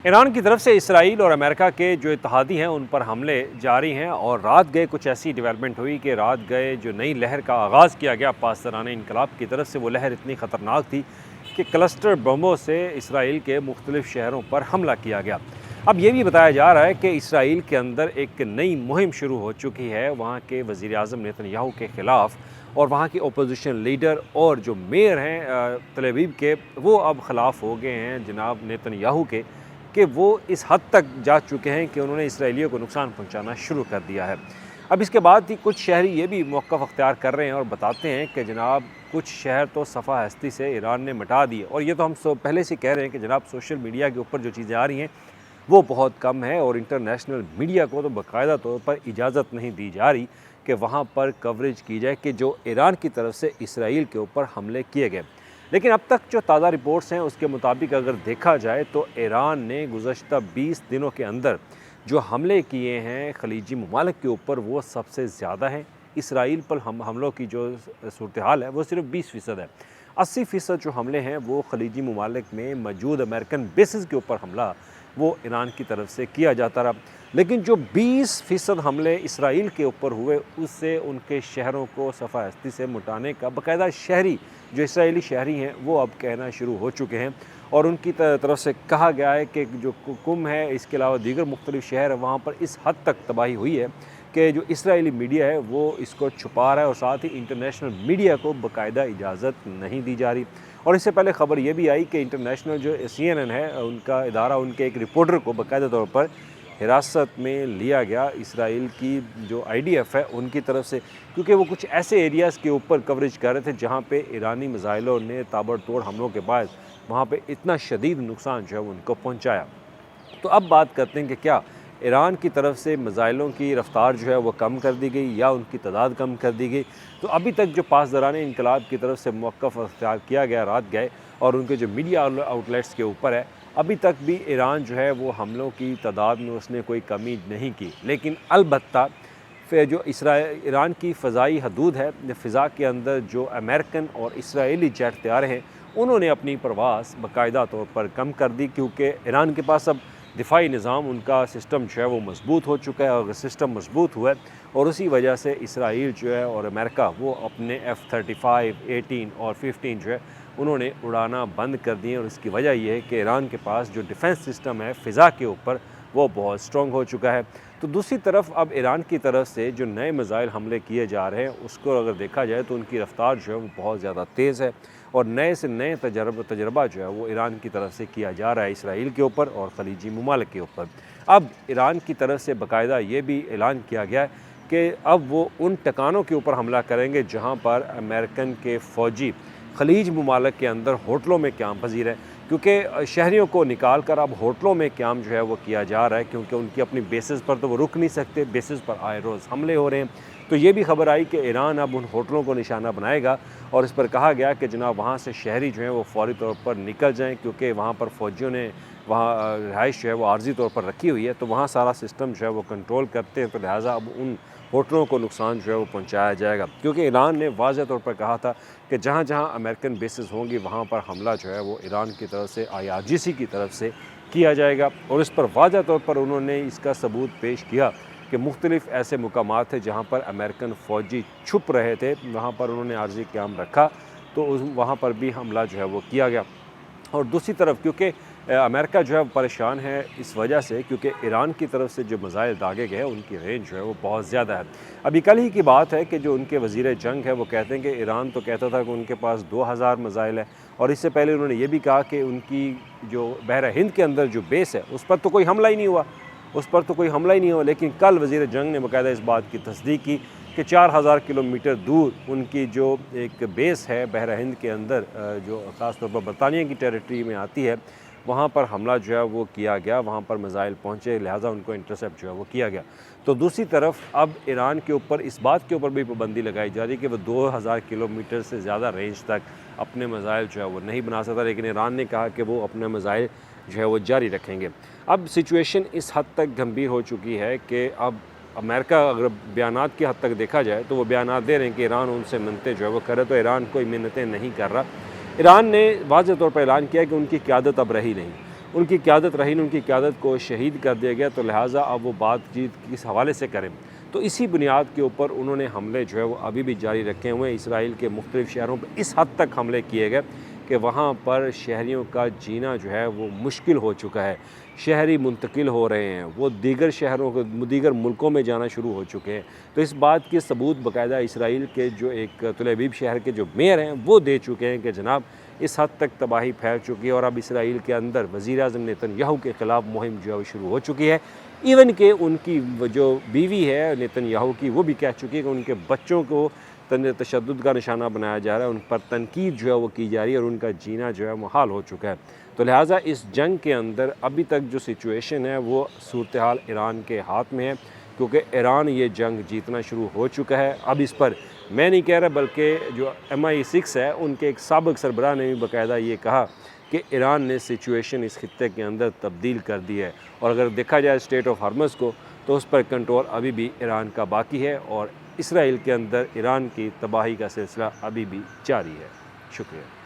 Iran की तरफ से इसराइल और अमेरिका के जो इत्तेहादी हैं उन पर हमले जारी हैं और रात गए कुछ ऐसी डेवलपमेंट हुई कि रात गए जो नई लहर का आगाज़ किया गया पासदाराने इनकलाब की तरफ से, वो लहर इतनी ख़तरनाक थी कि क्लस्टर बमों से इसराइल के मुख्तलिफ शहरों पर हमला किया गया। अब ये भी बताया जा रहा है कि इसराइल के अंदर एक नई मुहिम शुरू हो चुकी है वहाँ के वज़ीर आज़म नेतन्याहू के ख़िलाफ़, और वहाँ के अपोजिशन लीडर और जो मेयर हैं तल अवीव के, वो अब ख़िलाफ़ हो गए हैं जनाब नेतन्याहू के, कि वो इस हद तक जा चुके हैं कि उन्होंने इसराइलियों को नुकसान पहुंचाना शुरू कर दिया है। अब इसके बाद ही कुछ शहरी ये भी मौक़िफ़ अख्तियार कर रहे हैं और बताते हैं कि जनाब कुछ शहर तो सफ़ा हस्ती से ईरान ने मिटा दिए, और ये तो हम पहले से कह रहे हैं कि जनाब सोशल मीडिया के ऊपर जो चीज़ें आ रही हैं वो बहुत कम है, और इंटरनेशनल मीडिया को तो बाकायदा तौर पर इजाज़त नहीं दी जा रही कि वहाँ पर कवरेज की जाए कि जो ईरान की तरफ से इसराइल के ऊपर हमले किए गए। लेकिन अब तक जो ताज़ा रिपोर्ट्स हैं उसके मुताबिक अगर देखा जाए तो ईरान ने गुज़श्ता 20 दिनों के अंदर जो हमले किए हैं खलीजी ममालिक के ऊपर वो सबसे ज़्यादा हैं। इसराइल पर हमलों की जो सूरत हाल है वो सिर्फ 20% है। 80% जो हमले हैं वो खलीजी ममालिक में मौजूद अमेरिकन बेसिस के ऊपर हमला वो ईरान की तरफ से किया जाता रहा। लेकिन जो 20% हमले इसराइल के ऊपर हुए उससे उनके शहरों को सफ़ा हस्ती से मिटाने का बाकायदा शहरी जो इसराइली शहरी हैं वो अब कहना शुरू हो चुके हैं, और उनकी तरफ से कहा गया है कि जो कुम है इसके अलावा दीगर मुख्तलिफ शहर है वहाँ पर इस हद तक तबाही हुई है कि जो इसराइली मीडिया है वो इसको छुपा रहा है, और साथ ही इंटरनेशनल मीडिया को बाकायदा इजाज़त नहीं दी जा रही। और इससे पहले ख़बर ये भी आई कि इंटरनेशनल जो CNN है उनका इदारा, उनके एक रिपोर्टर को बाकायदा तौर पर हिरासत में लिया गया इसराइल की जो IDF है उनकी तरफ से, क्योंकि वो कुछ ऐसे एरियाज़ के ऊपर कवरेज कर रहे थे जहाँ पे ईरानी मिसाइलों ने ताबड़तोड़ हमलों के बाद वहाँ पे इतना शदीद नुकसान जो है उनको पहुँचाया। तो अब बात करते हैं कि क्या ईरान की तरफ से मिसाइलों की रफ़्तार जो है वो कम कर दी गई या उनकी तादाद कम कर दी गई। तो अभी तक जो पासदाराने इनकलाब की तरफ से मौक़िफ़ अख्तियार किया गया रात गए और उनके जो मीडिया आउटलेट्स के ऊपर है, अभी तक भी ईरान जो है वो हमलों की तादाद में उसने कोई कमी नहीं की। लेकिन अलबत्ता फिर जो ईरान की फ़ज़ाई हदूद है, फ़िज़ा के अंदर जो अमेरिकन और इसराइली जेट तैयारे हैं उन्होंने अपनी परवाज़ बाकायदा तौर पर कम कर दी, क्योंकि ईरान के पास अब दिफाई निज़ाम उनका सिस्टम जो है वो मजबूत हो चुका है, और सिस्टम मजबूत हुआ है और उसी वजह से इसराइल जो है और अमेरिका वो अपने F-35, 18 और 15 जो है उन्होंने उड़ाना बंद कर दिए। और इसकी वजह यह है कि ईरान के पास जो डिफेंस सिस्टम है फ़िज़ा के ऊपर वो बहुत स्ट्रॉन्ग हो चुका है। तो दूसरी तरफ अब ईरान की तरफ से जो नए मिसाइल हमले किए जा रहे हैं उसको अगर देखा जाए तो उनकी रफ़्तार जो है वो बहुत ज़्यादा तेज़ है, और नए से नए तजर्बा जो है वो ईरान की तरफ से किया जा रहा है इसराइल के ऊपर और ख़लीजी ममालिक के ऊपर। अब ईरान की तरफ से बाकायदा ये भी ऐलान किया गया है कि अब वो उन ठिकानों के ऊपर हमला करेंगे जहाँ पर अमेरिकन के फ़ौजी खलीज ममालिक के अंदर होटलों में क़याम पज़ीर है, क्योंकि शहरियों को निकाल कर अब होटलों में क़याम जो है वो किया जा रहा है, क्योंकि उनकी अपनी बेसिस पर तो वो रुक नहीं सकते, बेसिस पर आए रोज़ हमले हो रहे हैं। तो ये भी खबर आई कि ईरान अब उन होटलों को निशाना बनाएगा, और इस पर कहा गया कि जनाब वहाँ से शहरी जो हैं वो फ़ौरी तौर पर निकल जाएँ, क्योंकि वहाँ पर फ़ौजियों ने वहाँ रिहाइश जो है वो आर्जी तौर पर रखी हुई है, तो वहाँ सारा सिस्टम जो है वो कंट्रोल करते हैं, तो लिहाजा अब उन होटलों को नुकसान जो है वो पहुँचाया जाएगा। क्योंकि ईरान ने वाज़ह तौर पर कहा था कि जहाँ जहाँ अमेरिकन बेसिस होंगी वहाँ पर हमला जो है वो ईरान की तरफ से IRGC की तरफ से किया जाएगा, और इस पर वाज़ह तौर पर उन्होंने इसका सबूत पेश किया कि मुख्तलिफ़ ऐसे मुकामात थे जहाँ पर अमेरिकन फ़ौजी छुप रहे थे, वहाँ पर उन्होंने आर्जी क़याम रखा, तो वहाँ पर भी हमला जो है वो किया गया। और दूसरी तरफ क्योंकि अमेरिका जो है परेशान है इस वजह से, क्योंकि ईरान की तरफ से जो मिसाइल दागे गए उनकी रेंज जो है वो बहुत ज़्यादा है। अभी कल ही की बात है कि जो उनके वज़ीर जंग है वो कहते हैं कि ईरान तो कहता था कि उनके पास 2000 मिसाइल है, और इससे पहले उन्होंने ये भी कहा कि उनकी जो बहरा हिंद के अंदर जो बेस है उस पर तो कोई हमला ही नहीं हुआ। लेकिन कल वज़ीर जंग ने बाकायदा इस बात की तस्दीक की कि 4000 किलोमीटर दूर उनकी जो एक बेस है बहरा हिंद के अंदर, जो ख़ास तौर पर बरतानिया की टेरिटरी में आती है, वहाँ पर हमला जो है वो किया गया, वहाँ पर मिसाइल पहुँचे, लिहाजा उनको इंटरसेप्ट जो है वो किया गया। तो दूसरी तरफ अब ईरान के ऊपर इस बात के ऊपर भी पाबंदी लगाई जा रही है कि वो 2000 किलोमीटर से ज़्यादा रेंज तक अपने मिसाइल जो है वो नहीं बना सकता, लेकिन ईरान ने कहा कि वो अपने मिसाइल जो है वो जारी रखेंगे। अब सिचुएशन इस हद तक गंभीर हो चुकी है कि अब अमेरिका अगर बयानात की हद तक देखा जाए तो वो बयानात दे रहे हैं कि ईरान उनसे मिन्नतें जो है वो करे, तो ईरान कोई मिन्नतें नहीं कर रहा। ईरान ने वाज़ह तौर पर ऐलान किया कि उनकी क़यादत अब रही नहीं, उनकी क़यादत रही, उनकी क़यादत को शहीद कर दिया गया, तो लिहाजा अब वो बातचीत किस हवाले से करें। तो इसी बुनियाद के ऊपर उन्होंने हमले जो है वो अभी भी जारी रखे हुए हैं। इसराइल के मुख्तलिफ़ शहरों पर इस हद तक हमले किए गए कि वहाँ पर शहरियों का जीना जो है वो मुश्किल हो चुका है। शहरी मुंतकिल हो रहे हैं, वो दीगर शहरों को दीगर मुल्कों में जाना शुरू हो चुके हैं। तो इस बात के सबूत बाकायदा इसराइल के जो एक तल अवीव शहर के जो मेयर हैं वो दे चुके हैं कि जनाब इस हद तक तबाही फैल चुकी है और अब इसराइल के अंदर वज़ीर-ए-आज़म नेतन्याहू के ख़िलाफ़ मुहिम जो है वो शुरू हो चुकी है। इवन कि उनकी जो बीवी है नेतन्याहू की, वो भी कह चुकी है कि उनके बच्चों को तशद्दुद का निशाना बनाया जा रहा है, उन पर तनकीद जो है वो की जा रही है और उनका जीना जो है मुहाल हो चुका है। तो लिहाजा इस जंग के अंदर अभी तक जो सिचुएशन है वो सूरत हाल ईरान के हाथ में है, क्योंकि ईरान ये जंग जीतना शुरू हो चुका है। अब इस पर मैं नहीं कह रहा, बल्कि जो MI6 है उनके एक साबिक़ सरबराह ने भी बाकायदा ये कहा कि ईरान ने सिचुएशन इस खित्ते के अंदर तब्दील कर दी है और अगर देखा जाए स्टेट ऑफ हॉर्मज़ को तो उस पर कंट्रोल अभी भी ईरान का बाकी है और इसराइल के अंदर ईरान की तबाही का सिलसिला अभी भी जारी है। शुक्रिया।